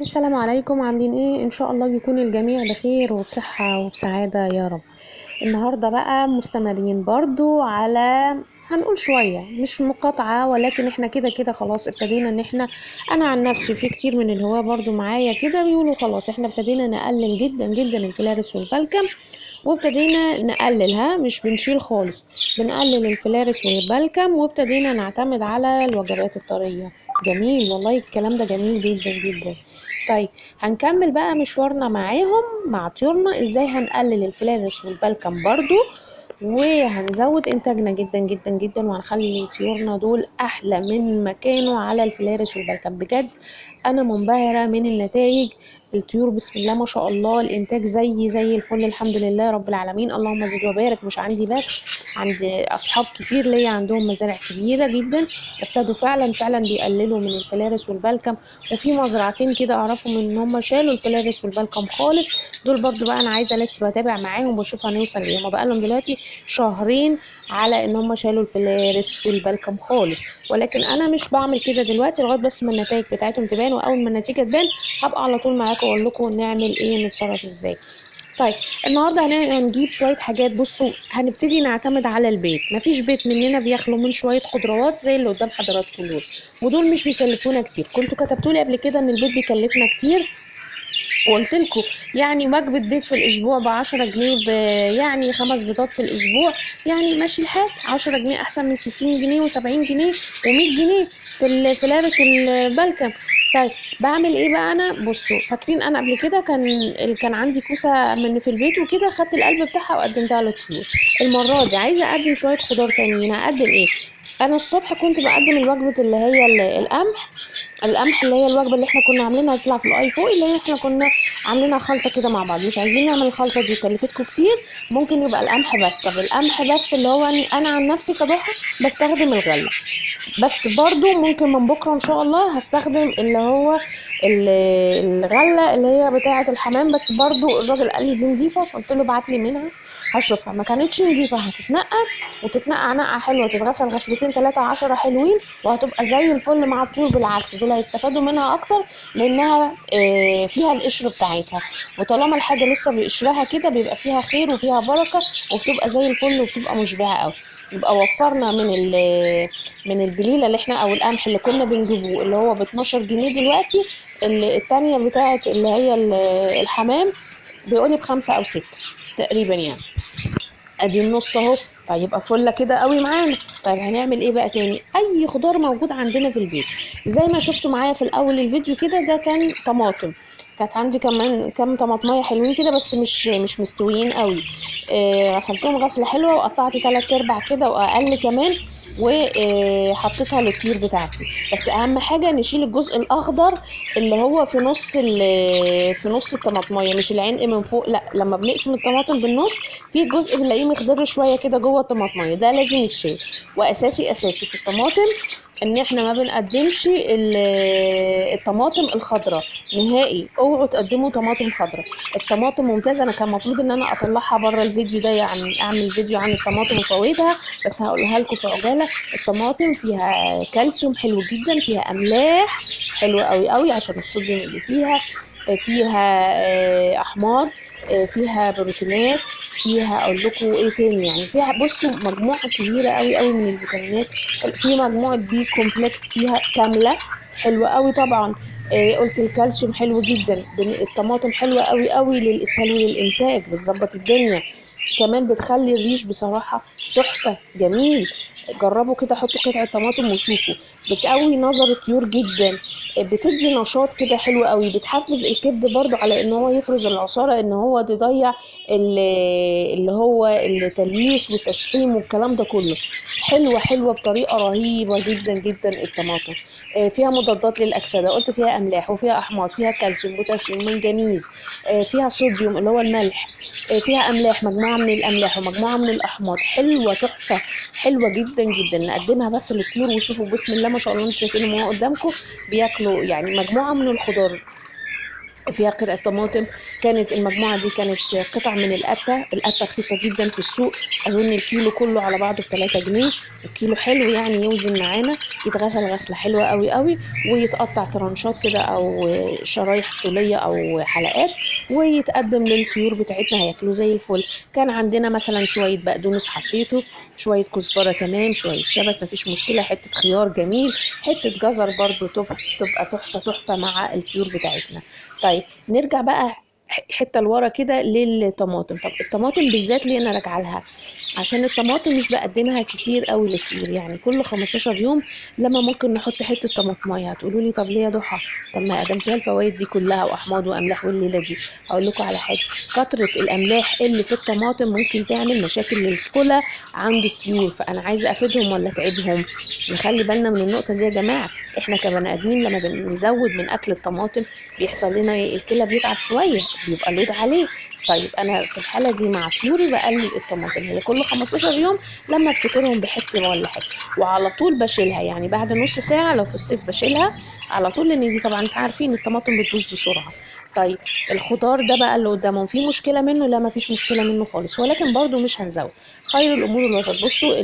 السلام عليكم، عاملين ايه؟ ان شاء الله يكون الجميع بخير وبصحة وبسعادة يا رب. النهاردة بقى مستمرين برضو على، هنقول شوية مش مقاطعة، ولكن احنا كده كده خلاص ابتدينا ان احنا، انا عن نفسي في كتير من الهواة برضو معايا كده بيقولوا خلاص احنا ابتدينا نقلل جدا جدا الكلارس والبلكم، وابتدينا نقللها، مش بنشيل خالص، بنقلل الفلارس والبلكم وابتدينا نعتمد على الوجبات الطرية. جميل والله، الكلام ده جميل جدا جدا. طيب، هنكمل بقى مشوارنا معاهم مع طيورنا، ازاي هنقلل الفلارس والبلكم برضو، وهنزود انتاجنا جدا جدا جدا، وهنخلي طيورنا دول احلى من ما كانوا على الفلارس والبلكم. بجد انا منبهرة من النتائج. الطيور بسم الله ما شاء الله، الانتاج زي الفل، الحمد لله رب العالمين، اللهم زد وبارك. مش عندي بس، عند اصحاب كتير ليا عندهم مزارع كبيرة جدا، ابتدوا فعلا بيقللوا من الفلارس والبلكم. وفي مزرعتين كده اعرفهم ان هم شالوا الفلارس والبلكم خالص. دول برضو بقى انا عايزه لسه بتابع معاهم واشوف هنوصل لايه. هما بقى لهم دلوقتي شهرين على ان هم شالوا الفلارس والبلكم خالص، ولكن انا مش بعمل كده دلوقتي لغايه بس ما النتائج بتاعتهم تبان، واول ما النتيجه تبان هبقى على طول معاكم واقول لكم نعمل ايه ونتصرف ازاي. طيب، النهارده هنجيب شويه حاجات. بصوا، هنبتدي نعتمد على البيت. مفيش بيت مننا بيخلو من شويه خضروات زي اللي قدام حضراتكم دول، ودول مش بيكلفونا كتير. كنتوا كتبتولي قبل كده ان البيت بيكلفنا كتير، وقلت لكم يعني وجبة بيت في الأسبوع ب10 جنيه، يعني 5 بيضات في الأسبوع، يعني ماشي الحال. 10 جنيه أحسن من 60 جنيه و70 جنيه و100 جنيه في الفلارس والبلكم. طيب، بعمل ايه بقى انا؟ بصوا، فاكرين انا قبل كده كان عندي كوسه من في البيت وكده، خدت القلب بتاعها وقدمتها للطيور. المره دي عايزه اقدم شويه خضار تانيين. هقدم ايه؟ انا الصبح كنت بقدم الوجبه اللي هي القمح اللي هي الوجبه اللي احنا كنا عاملينها تطلع في الاي فوق، اللي هي احنا كنا عاملينها خلطه كده مع بعض. مش عايزين نعمل الخلطه دي كلفتكم كتير، ممكن يبقى القمح بس. طب القمح بس اللي هو انا عن نفسي كضحى بستخدم الغله بس. برضو ممكن من بكره ان شاء الله هستخدم اللي هو الغله اللي هي بتاعه الحمام. بس برضو الراجل قال لي دي نضيفه، فقلت له ابعت لي منها هشوفها. ما كانتش نضيفه، هتتنقى وتتنقع نقعه حلوه، تتغسل غسلتين 3 10 حلوين، وهتبقى زي الفل مع الطيور. بالعكس، دول هيستفادوا منها اكتر لانها فيها القشر بتاعتها، وطالما الحاجه لسه بقشرها كده بيبقى فيها خير وفيها بركه، وبتبقى زي الفل وبتبقى مشبعه قوي. يبقى وفرنا من البليله اللي احنا او القمح اللي كنا بنجيبه اللي هو ب 12 جنيه دلوقتي. التانية بتاعت اللي هي الحمام بيقولي ب5 أو 6 تقريبا يعني. ادي النص اهو. فيبقى فله كده قوي معانا. طيب، هنعمل ايه بقى تاني؟ اي خضار موجود عندنا في البيت، زي ما شفتوا معايا في الاول الفيديو كده، ده كان طماطم. كانت عندي كمان كام طماطميه حلوين كده، بس مش مستويين قوي. غسلتهم غسله حلوه وقطعت 3/4 كده واقل كمان، وحطيتها للطيور بتاعتي. بس اهم حاجه نشيل الجزء الاخضر اللي هو في نص الطماطميه، مش العلق من فوق، لا. لما بنقسم الطماطم بالنص في جزء بنلاقيه مخضر شويه كده جوه الطماطميه، ده لازم يتشال. واساسي في الطماطم ان احنا ما بنقدمش الطماطم الخضراء نهائي. اوعوا تقدموا طماطم خضراء. الطماطم ممتازه، انا كان المفروض ان انا اطلعها بره الفيديو ده، يعني اعمل فيديو عن الطماطم وفوائدها، بس هقولها لكم في عجاله. الطماطم فيها كالسيوم حلو جدا، فيها املاح حلوه قوي قوي عشان الصوديوم اللي فيها احماض، فيها بروتينات، فيها اقول لكم ايه تاني، يعني فيها بصوا مجموعه كبيره قوي قوي من الفيتامينات. في مجموعه بي كومبلكس فيها كامله حلوه قوي طبعا. قلت الكالسيوم حلو جدا. الطماطم حلوه قوي قوي للاسهال وللامساك، بتظبط الدنيا. كمان بتخلي الريش بصراحه تحفه جميل. جربوا كده، حطوا قطعه طماطم وشوفوا. بتقوي نظر الطيور جدا، بتدي نشاط كده حلو قوي، بتحفز الكبد برضو على ان هو يفرز العصاره، ان هو تضيع اللي هو التلييس والتشحيم والكلام ده كله. حلوه بطريقه رهيبه جدا جدا الطماطم. فيها مضادات للاكسده، قلت فيها املاح وفيها احماض، فيها كالسيوم بوتاسيوم منجنيز، فيها صوديوم اللي هو الملح، فيها املاح، مجموعه من الاملاح ومجموعه من الاحماض. حلوه تحفه، حلوه جدا جدا. نقدمها بس للطيور وشوفوا بسم الله ما شاء الله، انتوا شايفينهم اهو قدامكم بياكلوا يعني مجموعه من الخضار فيها قطعة طماطم. كانت المجموعة دي كانت قطع من القتة رخيصة جدا في السوق، أظن الكيلو كله على بعضه ب3 جنيه، الكيلو حلو يعني يوزن معانا. يتغسل غسله حلوه قوي قوي، ويتقطع ترانشات كده او شرايح طوليه او حلقات، ويتقدم للطيور بتاعتنا هياكلوا زي الفل. كان عندنا مثلا شويه بقدونس حطيته، شويه كزبره تمام، شويه شبت مفيش مشكله، حته خيار جميل، حته جزر برضو تبقى تحفه تحفه مع الطيور بتاعتنا. طيب نرجع بقى حته لورا كده للطماطم. طب الطماطم بالذات ليه انا راجعه لها؟ عشان الطماطم مش بقدمها كتير قوي للطيور، يعني كل 15 يوم لما ممكن نحط حته طماطميه. هتقولوا لي طب ليه يا ضحى؟ طب ما ادام فيها الفوائد دي كلها واحماض واملاح والليله دي. هقول لكم على حاجه، كتره الاملاح اللي في الطماطم ممكن تعمل مشاكل للكلى عند الطيور، فانا عايزه افيدهم ولا اتعبهم؟ نخلي بالنا من النقطه دي يا جماعه. احنا كبني ادمين لما بنزود من اكل الطماطم بيحصل لنا الكلى بيتعب شويه، بيبقى لود عليه. طيب انا في الحاله دي مع طيوري بقلل الطماطم، هي كل 15 يوم لما افتكرهم بحته ولا حاجه، وعلى طول بشيلها، يعني بعد نص ساعه لو في الصيف بشيلها على طول، لان دي طبعا انتوا عارفين الطماطم بتبوظ بسرعه. طيب الخضار ده بقى اللي قدامهم في مشكله منه؟ لا مفيش مشكله منه خالص، ولكن برضو مش هنزود. خير الامور الوسط. بصوا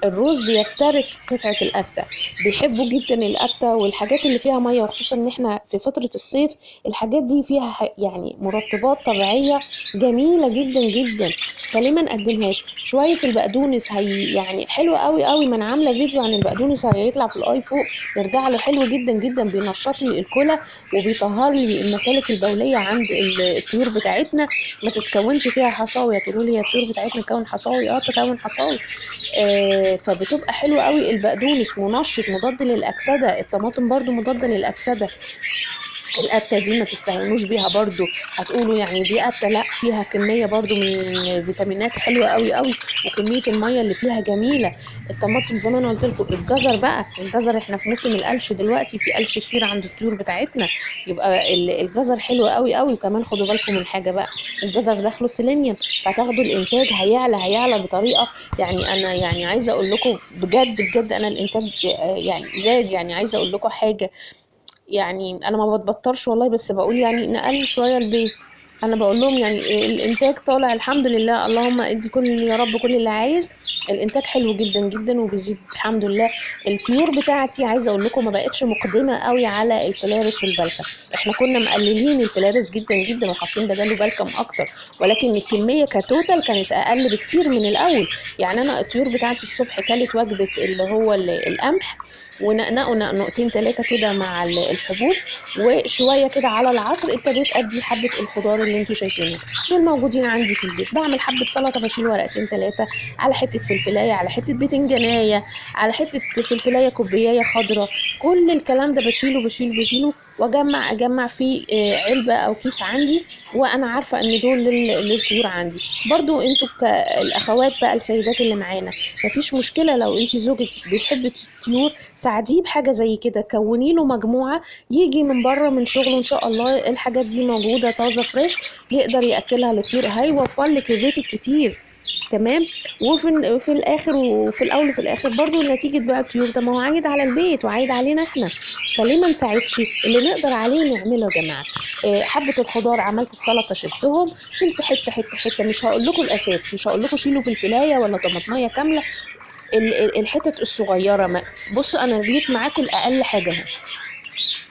الروز بيفترس قطعة القتة، بيحبوا جدا القتة والحاجات اللي فيها مية، وخصوصا ان احنا في فترة الصيف الحاجات دي فيها يعني مرطبات طبيعية جميلة جدا جدا، فليه ما نقدمهاش؟ شوية البقدونس هي يعني حلوة قوي قوي، ما انا عاملة فيديو عن البقدونس هيطلع في الاي فوق، نرجع له، حلو جدا جدا، بينشط لي الكلى وبيطهر لي المسالك البولية عند الطيور بتاعتنا، ما تتكونش فيها حصاوي. تقولوا لي يا الطيور بتاعتنا تكون حصاوي؟ اه تكون حصاوي. فبتبقى حلوة قوي. البقدونس منشط مضاد للأكسدة، الطماطم برضو مضادة للأكسدة. القتة دي ما تستهونوش بيها برضو، هتقولوا يعني دي قتة، لا فيها كمية برضو من فيتامينات حلوة قوي قوي، وكمية المية اللي فيها جميلة. الطماطم زي ما انا قلت لكم. الجزر بقى، الجزر احنا في موسم القلش دلوقتي، في قلش كتير عند الطيور بتاعتنا، يبقى الجزر حلو قوي قوي. وكمان خدوا بالكم من حاجة بقى، الجزر داخله سيلينيوم، فتاخدوا الانتاج هيعلى بطريقة، يعني انا يعني عايزة اقول لكم بجد بجد انا الانتاج يعني زاد. يعني عايزة اقول لكم حاجة، يعني انا ما بتبطرش والله، بس بقول يعني نقل شويه البيت. انا بقول لهم يعني الانتاج طالع الحمد لله، اللهم ادي كل يا رب كل اللي عايز. الانتاج حلو جدا جدا وبيزيد الحمد لله. الطيور بتاعتي عايزه اقول لكم ما بقتش مقدمه قوي على الفلارس والبلكم، احنا كنا مقللين الفلارس جدا جدا وحاطين بداله بلكم اكتر، ولكن الكميه كتوتال كانت اقل بكتير من الاول. يعني انا الطيور بتاعتي الصبح كلت وجبه اللي هو القمح، ونقنقوا نقطتين ثلاثة كده مع الحبوب، وشوية كده على العصر ابتديت ادي حبة الخضار اللي انتوا شايفينها دول موجودين عندي في البيت. بعمل حبة سلطة بشيل ورقتين ثلاثة، على حتة فلفلاية، على حتة بتنجانية، على حتة فلفلاية كوبياية خضرة، كل الكلام ده بشيله واجمع فيه علبة او كيس عندي، وانا عارفة ان دول للطيور عندي. برضو انتوا الاخوات بقى السيدات اللي معانا، مفيش مشكلة لو انت زوجك بيحب الطيور ساعديه بحاجه زي كده، كوني له مجموعه يجي من بره من شغله ان شاء الله الحاجات دي موجوده طازه فريش يقدر ياكلها للطيور، هيوفر لك البيت الكتير. تمام. في الاخر وفي الاول وفي الاخر برضو نتيجه بقى الطيور ده ما هو عايد على البيت وعايد علينا احنا، فليه ما نساعدش؟ اللي نقدر عليه نعمله يا جماعه. حبه الخضار عملت السلطه شلتهم، شلت حته حته حته، مش هقول لكم الاساس، مش هقول لكم شيلوا فلفلايه ولا طماطميه كامله، الحتت الصغيره. ما بصوا انا جيت معاكم لاقل حاجه اهي.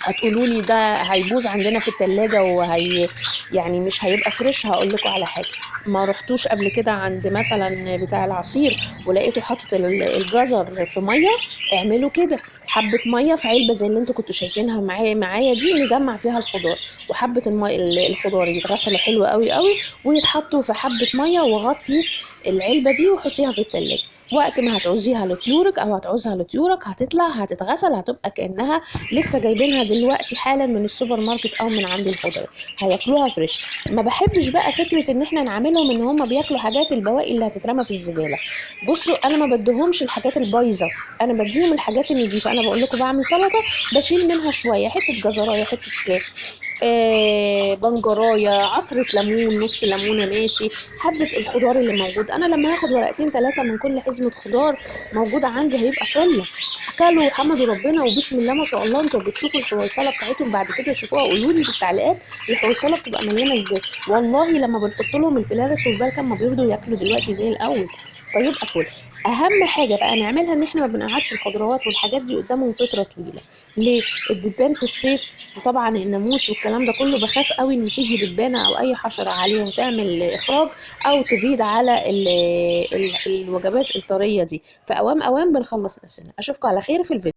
هتقولوا لي ده هيبوظ عندنا في التلاجة وهي يعني مش هيبقى فريش. هقول لكم على حاجه، ما رحتوش قبل كده عند مثلا بتاع العصير ولقيته حاطط الجزر في ميه؟ اعملوا كده، حبه ميه في علبه زي اللي انتوا كنتوا شايفينها معايا دي، نجمع فيها الخضار، وحبه الخضار يتغسلوا حلو قوي قوي ويتحطوا في حبه ميه، وغطي العلبه دي وحطيها في التلاجة. وقت ما هتعوزيها لطيورك او هتعوزها لطيورك هتطلع هتتغسل، هتبقى كانها لسه جايبينها دلوقتي حالا من السوبر ماركت او من عند الخضار، هياكلوها فريش. ما بحبش بقى فكره ان احنا نعملهم ان هم بياكلوا حاجات البواقي اللي هتترمى في الزباله. بصوا انا ما بديهمش الحاجات البايظه، انا بديهم الحاجات النضيفه. انا بقول لكم بعمل سلطه بشيل منها شويه، حته جزرايه، حته بنجرايه، عصره ليمون، نص ليمونه ماشي، حبه الخضار اللي موجود. انا لما هاخد ورقتين ثلاثه من كل حزمه خضار موجوده عندي هيبقى فله. اكلوا وحمدوا ربنا وبسم الله ما شاء الله. انتوا بتشوفوا الحويصله بتاعتهم بعد كده شوفوها قولوا لي في التعليقات الحويصله بتبقى مليانه ازاي. والله لما بنحط لهم الفلارس والبلكم ما بيرضوا ياكلوا دلوقتي زي الاول، فيبقى فل. اهم حاجه بقى نعملها ان احنا ما بنقعدش الخضروات والحاجات دي قدامهم فتره طويله. ليه؟ الدبان في الصيف، وطبعا الناموس والكلام ده كله، بخاف قوي ان تيجي دبانه او اي حشره عليه وتعمل اخراج او تبيد على الوجبات الطريه دي. فاوام اوام بنخلص نفسنا. اشوفكم على خير في الفيديو.